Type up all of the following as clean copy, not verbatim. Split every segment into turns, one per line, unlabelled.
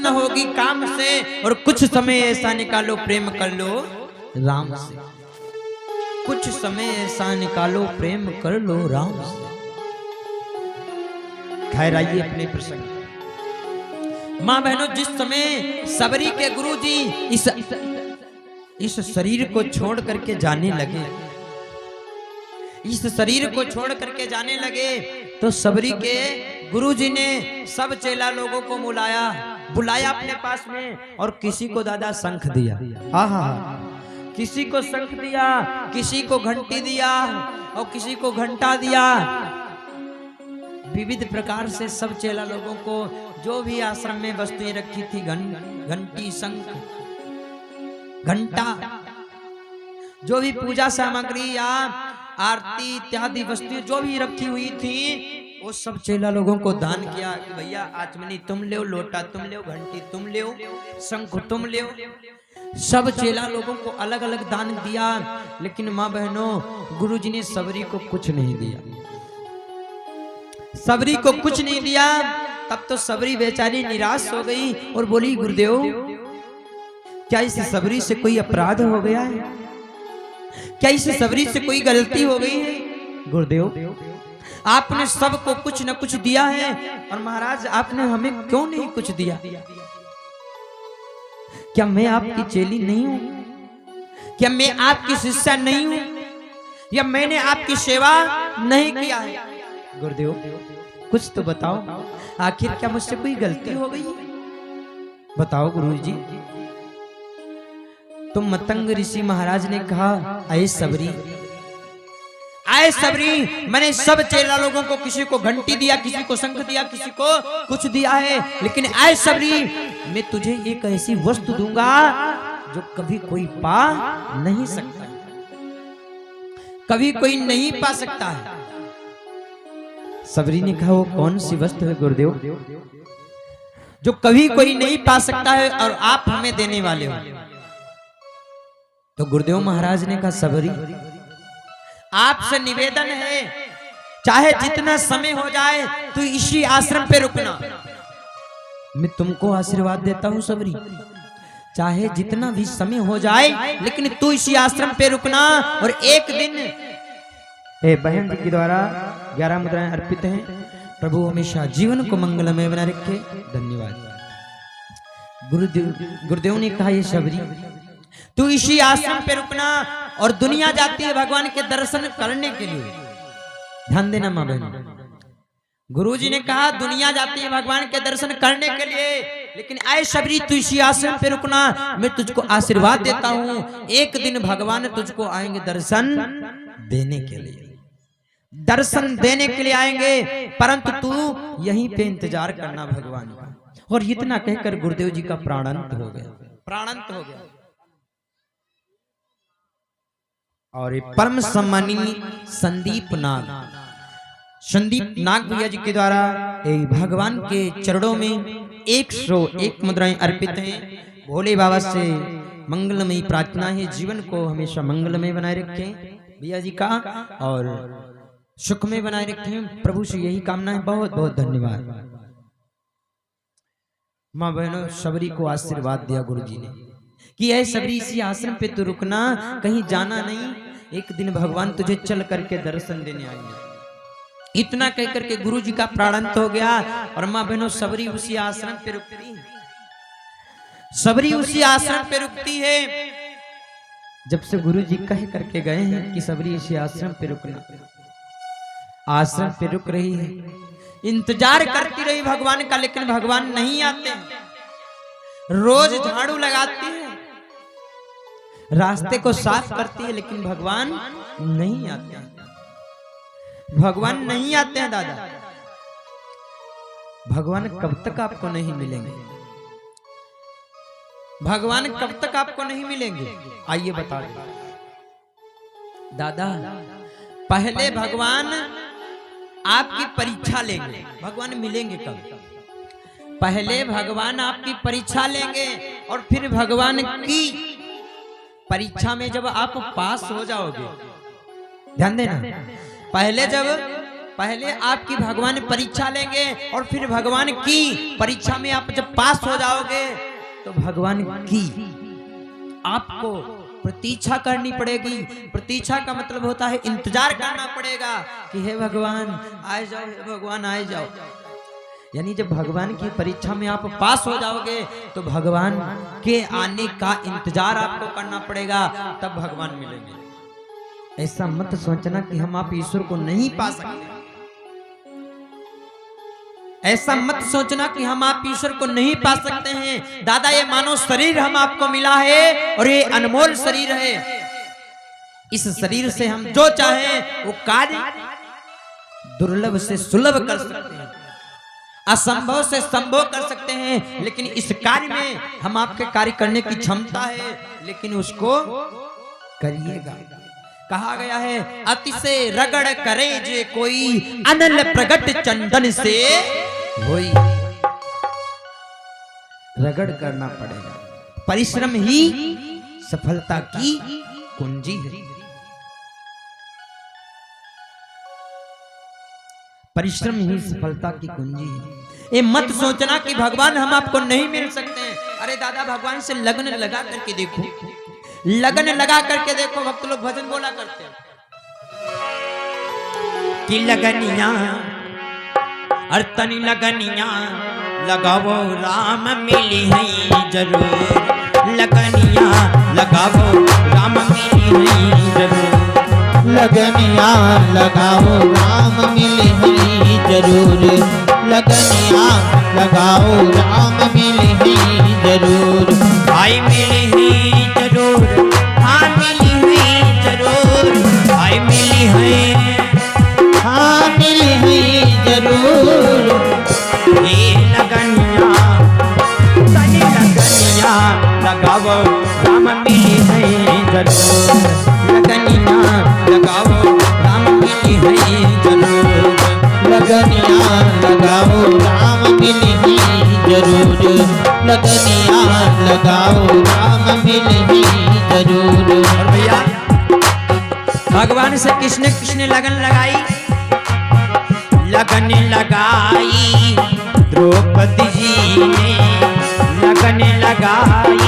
न होगी काम से, और कुछ समय ऐसा निकालो प्रेम कर लो राम से। कुछ समय ऐसा निकालो प्रेम कर लो राम से। खैर आइए अपने प्रसंग। मां बहनों, जिस समय सबरी के गुरुजी इस शरीर को छोड़ करके जाने लगे, इस शरीर को छोड़ करके जाने लगे, तो सबरी के गुरुजी ने सब चेला लोगों को बुलाया अपने पास में, और किसी को दादा शंख दिया। आहा, किसी को शंख दिया, किसी को घंटी दिया, और किसी को घंटा दिया। विविध प्रकार से सब चेला लोगों को जो भी आश्रम में वस्तुएं रखी थी, घंटी, शंख, घंटा, जो भी पूजा सामग्री या आरती इत्यादि वस्तुएं जो भी रखी हुई थी, वो सब चेला लोगों को दान किया कि भैया आचमनी तुम ले, लोटा तुम ले, घंटी तुम ले, शंख तुम ले। सब चेला लोगों को अलग अलग दान दिया। लेकिन मां बहनों, गुरुजी ने सबरी को कुछ नहीं दिया, सबरी को कुछ नहीं दिया। तब तो सबरी बेचारी निराश हो गई और बोली, गुरुदेव क्या इस सबरी से कोई अपराध हो गया है? क्या इस सबरी से कोई गलती हो गई है? गुरुदेव आपने सबको कुछ न कुछ दिया है, और महाराज आपने हमें क्यों नहीं कुछ दिया? क्या मैं आपकी चेली नहीं हूं? क्या मैं आपकी शिष्या नहीं हूं? या मैंने आपकी सेवा नहीं किया है? गुरुदेव कुछ तो बताओ, आखिर क्या मुझसे कोई गलती हो गई? बताओ गुरुजी। तो मतंग ऋषि महाराज ने कहा, आए सबरी, आए सबरी, मैंने सब चेला लोगों को किसी को घंटी दिया, किसी को शंख दिया, किसी को कुछ दिया है, लेकिन आए सबरी, मैं तुझे एक ऐसी वस्तु दूंगा जो कभी कोई पा नहीं सकता, कभी कोई नहीं पा सकता है। सबरी ने कहा, वो कौन सी वस्तु है गुरुदेव जो कभी कोई नहीं पा सकता है और आप हमें देने वाले हो? तो गुरुदेव महाराज ने कहा, सबरी आपसे निवेदन है, चाहे जितना समय हो जाए तो इसी आश्रम पे रुकना। मैं तुमको आशीर्वाद देता हूं सबरी, चाहे जितना भी समय हो जाए, लेकिन तू इसी आश्रम पे रुकना। और एक दिन बहन जी के द्वारा 11 मुद्राएं अर्पित हैं। प्रभु हमेशा जीवन को मंगलमय बना रखे। धन्यवाद। गुरुदेव ने कहा, ये सबरी तू इसी आश्रम पे रुकना, और दुनिया जाती है भगवान के दर्शन करने के लिए। ध्यान देना मां बहन, गुरुजी ने कहा दुनिया जाती है भगवान के दर्शन करने के लिए, लेकिन आए सबरी तू इसी आश्रम पे रुकना। मैं तुझको आशीर्वाद देता हूं, एक दिन भगवान तुझको आएंगे दर्शन देने के लिए, दर्शन देने के लिए आएंगे, परंतु तू यहीं पे इंतजार करना भगवान का। और इतना कहकर गुरुदेव जी का प्राणांत हो गया, प्राणांत हो गया। और परम सम्मानीय संदीप नाग भैया जी के द्वारा भगवान के चरणों में 101 मुद्राएं अर्पित हैं। भोले बाबा से मंगलमयी प्रार्थना है, जीवन को हमेशा मंगलमय बनाए रखें भैया जी का, और सुखमय बनाए रखें। प्रभु से यही कामना है। बहुत बहुत धन्यवाद। मां बहनों, सबरी को आशीर्वाद दिया गुरुजी ने कि ऐ सबरी इसी आश्रम पे तो रुकना, कहीं जाना नहीं, एक दिन भगवान तुझे चल करके दर्शन देने आएंगे। इतना कह करके गुरु जी का प्राणांत हो गया। और मां बहनों, सबरी उसी आश्रम पे रुकती है, सबरी उसी आश्रम पे रुकती है। जब से गुरु जी कह करके गए हैं कि सबरी इसी आश्रम पे रुकना, आश्रम पे रुक रही है, इंतजार करती रही भगवान का, लेकिन भगवान नहीं आते। रोज झाड़ू लगाती है, रास्ते को साफ करती है, लेकिन भगवान नहीं आते हैं, भगवान नहीं आते हैं दादा। भगवान कब तक आपको नहीं मिलेंगे? भगवान कब तक आपको नहीं मिलेंगे? आइए बता दें दादा। पहले भगवान आपकी परीक्षा लेंगे, भगवान मिलेंगे कब? पहले भगवान आपकी परीक्षा लेंगे, और फिर भगवान की परीक्षा में जब आप पास हो जाओगे, ध्यान देना, पहले जब पहले आपकी भगवान परीक्षा लेंगे और फिर भगवान की परीक्षा में आप जब पास हो जाओगे तो भगवान की आपको प्रतीक्षा करनी पड़ेगी। प्रतीक्षा का मतलब होता है इंतजार करना पड़ेगा कि हे भगवान आए जाओ, हे भगवान आए जाओ। यानी जब भगवान की परीक्षा में आप पास हो जाओगे तो भगवान के आने का इंतजार आपको करना पड़ेगा, तब भगवान मिलेंगे। ऐसा मत सोचना कि हम आप ईश्वर को नहीं पा सकते। ऐसा मत सोचना कि हम आप ईश्वर को नहीं पा सकते हैं। दादा ये मानव शरीर हम आपको मिला है और ये अनमोल शरीर है। इस शरीर से हम जो चाहें वो कार्य दुर्लभ से सुलभ कर सकते हैं, असंभव से संभव कर सकते हैं। लेकिन इस कार्य में हम आपके कार्य करने की क्षमता है, लेकिन उसको करिएगा। कहा गया है अति से रगड़ करे जे कोई अनल प्रगट चंदन से होई। रगड़ करना पड़ेगा। परिश्रम ही सफलता की कुंजी है। परिश्रम ही सफलता की कुंजी है। ये मत सोचना कि भगवान हम आपको नहीं मिल सकते हैं। अरे दादा भगवान से लगन लगा करके देखो, लगन लगा करके देखो। भक्त लोग भजन बोला करते हैं कि लगनिया अर्तनी लगनिया लगावो राम मिली है जरूर। लगनिया लगावो राम मिली है जरूर।
लगनिया लगाओ राम मिली है जरूर। लगनिया लगाओ राम मिली है जरूर।
भाई मिली है जरूर, हाँ मिली है जरूर। भाई मिली है,
हाँ मिली है जरूर।
ये लगनिया तनी लगनिया लगाओ राम मिली है जरूर। लगनिया लगाओ राम मिली है जरूर।
लगनिया लगाओ राम मिली है जरूर। लगनिया लगाओ राम मिली है जरूर।
और भैया भगवान से किसने लगन लगाई? लगन लगाई द्रौपदी जी ने। लगन लगाई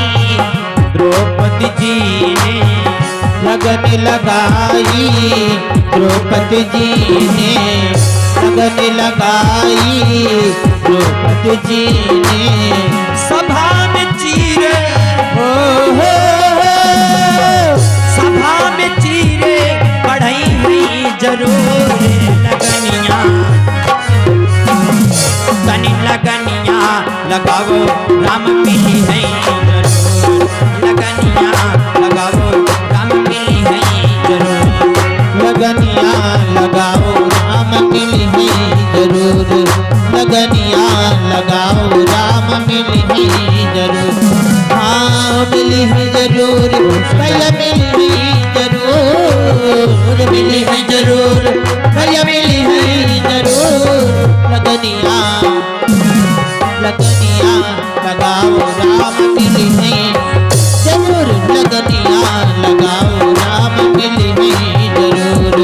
द्रौपदी जी ने।
लगन लगाई द्रौपदी जी ने। लगन लगाई द्रौपदी जी ने।
सभा में चीरे
हो
सभा में चीरे पढ़ई हुई जरूर। लगनिया तनी लगनिया लगाओ राम मिली है जरूर। लगनिया लगाओ राम मिली है जरूर।
लगनिया लगाओ राम मिली है जरूर। लगनिया लगाओ राम मिली है जरूर। हाँ मिली है जरूर, भैया मिली है जरूर। मिली है जरूर, भैया मिली है जरूर। लगनिया लगनिया लगाओ राम मिली है जरूर। लगनिया लगाओ राम मिली है जरूर।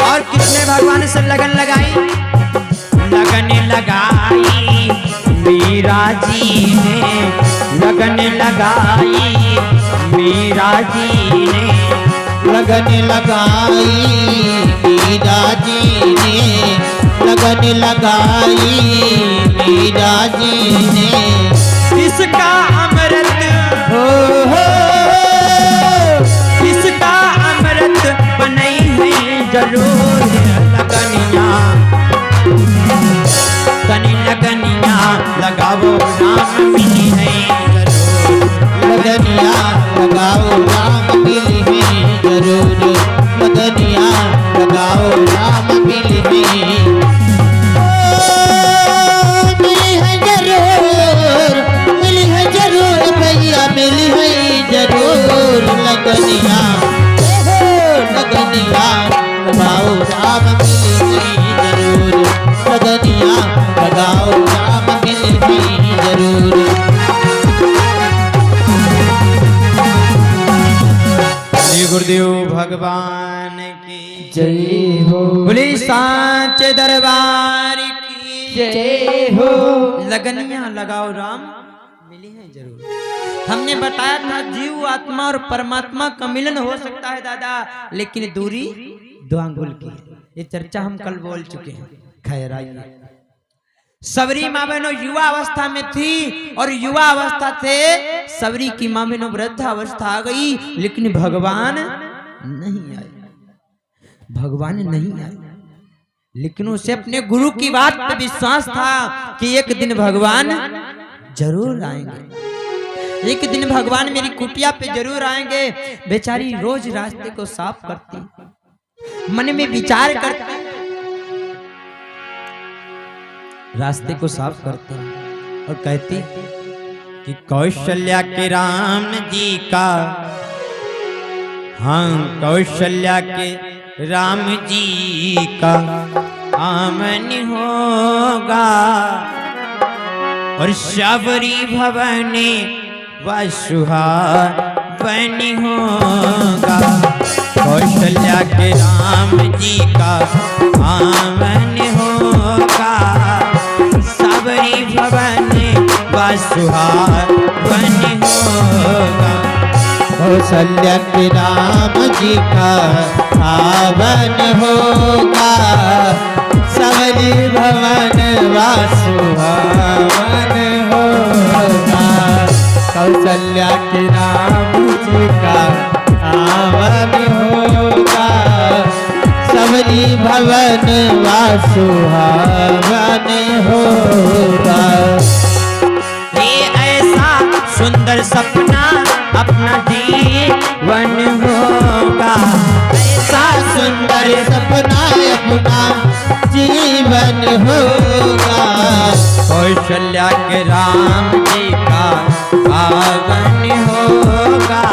और किसने भगवान से लगन लगाई? लगन लगाई मीरा जी ने। लगन लगाई मीरा जी ने।
लगन लगाई मीरा जी ने। लगन लगाई मीरा जी ने।
इसका अमृत
हो
इसका अमृत बनई है जरूर। लगनिया तनी लगनिया लगाओ राम मिली है जरूर।
लगनिया लगाओ राम मिली है जरूर। लगनिया लगाओ राम मिली है। मिली है जरूर, मिली है जरूर, भैया मिली है जरूर। लगनिया लगनिया लगाओ
की
जय हो,
बोले सांचे दरबार की
जय हो।
लगनिया लगाओ राम मिले हैं जरूर। हमने बताया था जीव आत्मा और परमात्मा का मिलन हो सकता है दादा, लेकिन दूरी 2 अंगुल की। ये चर्चा हम कल बोल चुके हैं। खैर आइए, सबरी माँ बहनों युवा अवस्था में थी और युवा अवस्था से सबरी की माँ बहनों वृद्धा अवस्था आ गई, लेकिन भगवान नहीं आए। भगवान नहीं आए, लेकिन उसे अपने गुरु की बात पे विश्वास था कि एक दिन भगवान जरूर आएंगे, एक दिन भगवान मेरी कुटिया पे जरूर आएंगे। बेचारी रोज रास्ते को साफ करती, मन में विचार करती, रास्ते को साफ करते और कहती कि कौशल्या के राम जी का, हाँ कौशल्या के राम जी का आमन होगा और शबरी भवन वसुहावन होगा। कौशल्या के राम जी का आमन होगा, सबरी भवन वसुहावन होगा।
कौशल्या के राम जी का आवन होगा, सबरी भवन वासुहावन होगा। कौशल्या के राम जी का आवन होगा, सबरी भवन वासुहावन होगा।
ये ऐसा सुंदर सपना अपना जीवन होगा,
ऐसा सुंदर सपना अपना जीवन होगा।
कौशल्या के राम जी का पावन होगा,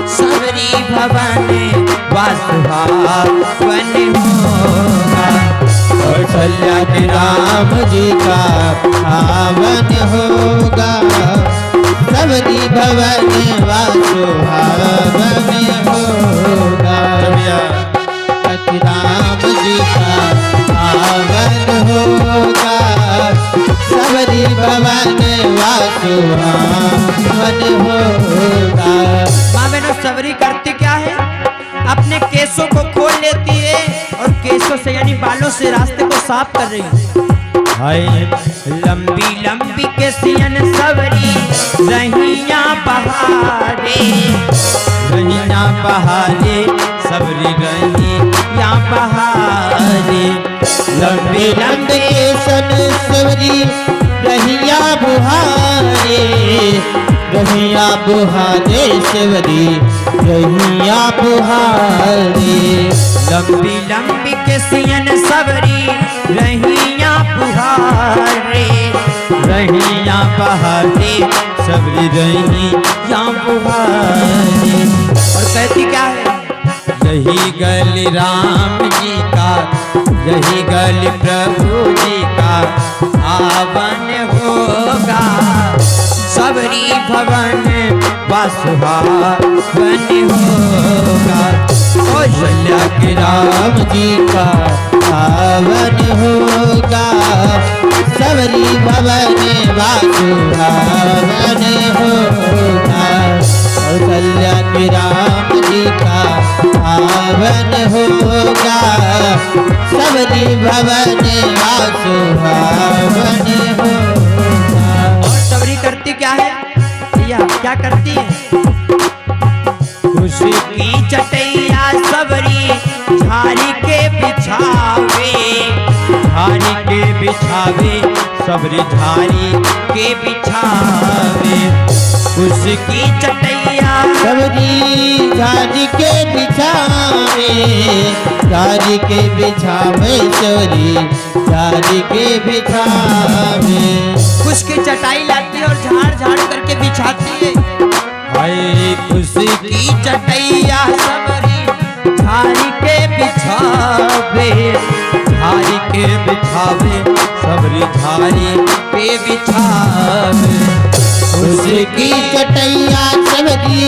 सबरी भवन वासुहावन होगा।
कौशल्या के राम जी का पावन होगा, सबरी भवन वासुहावन होगा। राम जी का पावन होगा, सबरी भवन वासुहावन होगा।
माँ बहनों सबरी करती क्या है, अपने केसों को खोल लेती है और केसों से यानी बालों से रास्ते को साफ कर रही है। हाय लंबी लंबी केसियन सबरी रहिया बहारे, रहिया बहारे सबरी रहिया बहारे।
लंबे लंबे सन सबरी रहिया बुहारे, रहिया बुहारे सबरी रहिया बुहारे।
लंबी लंबी केसियन सबरी रहिया बुहारे, रहिया बहारे सबरी रहिया बुहारे। और कहती क्या है, यही गली राम जी का, यही गली प्रभु जी का आवन होगा, सबरी भवन वासुहावन होगा।
कौशल्या के राम जी का पावन होगा, सबरी भवन वासुहावन होगा। कौशल्या के राम जी का पावन होगा, सबरी भवन वासुहावन होगा।
और सबरी करती क्या है, या क्या करती है, खुशी की चटैया सबरी झाड़ी के बिछावे, झाड़ी के बिछावे सबरी झाड़ी के बिछावे। उसकी चटैया
सबरी झाड़ी के बिछावे, झाड़ी के बिछावे सबरी झाड़ी के बिछावे।
उसकी चटाई लाती है और झाड़ झाड़ करके बिछाती है। हाय उसकी चटैया सबरी झाड़ी के बिछावे, झाड़ी के बिछावे सबरी झाड़ी के बिछावे।
उसकी चटैया सबरी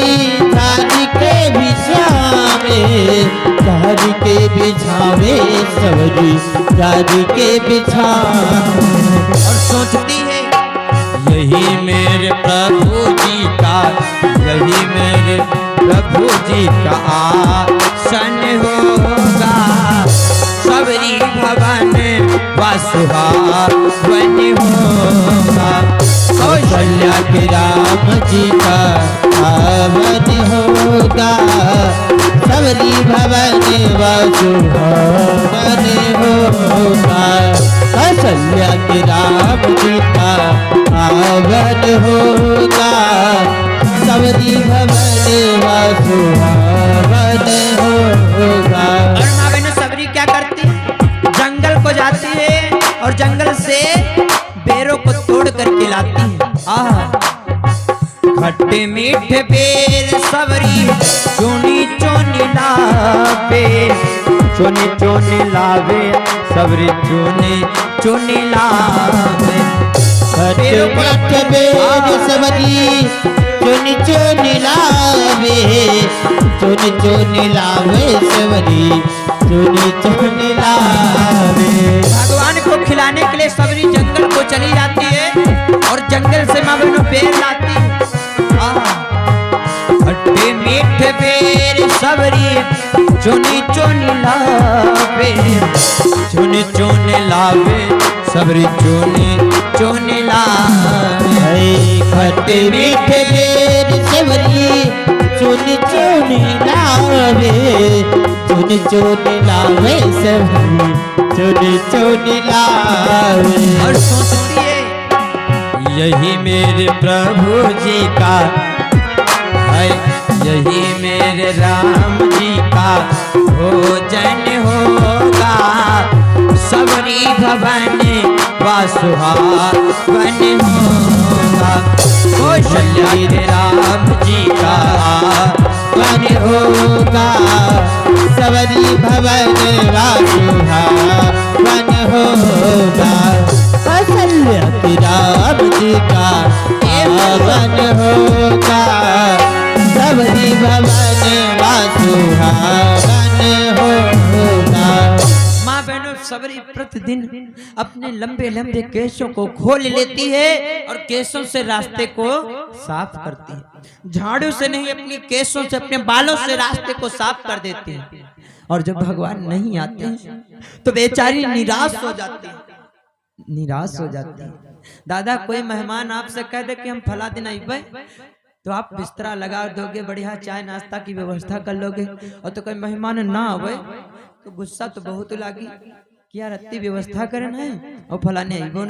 झाड़ी के बिछावे, झाड़ी के बिछावे सबरी झाड़ी के बिछावे।
और सोचती है यही मेरे प्रभु जी का, यही मेरे प्रभु जी का आसन होगा, सबरी भवन व सुहावन होगा।
कौशल्या के राम जी का आवन होगा, सबरी भवन व सुहावन होगा। कौशल्या के राम जी का आवन होगा, सबरी भवन व सुहावन होगा।
और माँ बहनों सबरी क्या करती है? जंगल को जाती है और जंगल से बेरों को तोड़ करके लाती है। खट्टे मीठे बेर सबरी चोनी चोनी लावे, चोनी चोनी लावे सबरी चोनी चोनी लावे।
खट्टे मीठे बेर सबरी चोनी चोनी लावे, चोनी चोनी लावे सबरी चोनी चोनी लावे।
भगवान को खिलाने के लिए सबरी जंगल को चली जाती है और जंगल से माँ बहनों बेर लाती है। खट्टे मीठे बेर सबरी चुनी चुनी लावे, चुनी चुनी लावे सबरी चुनी चुनी लावे।
खट्टे मीठे बेर सबरी चुनी चुनी लावे, चुनी चुनी लावे सबरी चुनी चुनी लावे।
और सोचती है यही मेरे प्रभु जी का है, यही मेरे राम जी का भोजन होगा, सबरी भवन व सुहावन होगा। कौशल्या राम जी का
वन होगा, सबरी भवन व सुहावन होगा। कौशल्या के राम जी का वन होगा, सबरी भवन व सुहावन होगा।
माँ बहनों सबरी प्रतिदिन अपने लंबे लंबे केशों को खोल लेती है और केशों से रास्ते को साफ करती है। झाड़ू से नहीं, अपने केशों से, अपने बालों से रास्ते को साफ कर देती है। और जब भगवान नहीं आते हैं तो बेचारी निराश हो जाती है, निराश हो जाती है। दादा कोई मेहमान आपसे कह दे कि हम फला दिन आइबे, तो आप बिस्तरा लगा दोगे, बढ़िया चाय नाश्ता की व्यवस्था कर लोगे। और तो कोई मेहमान ना आवे तो गुस्सा तो बहुत लागी कि यार अति व्यवस्था करना है और फलाने आइबो नहीं।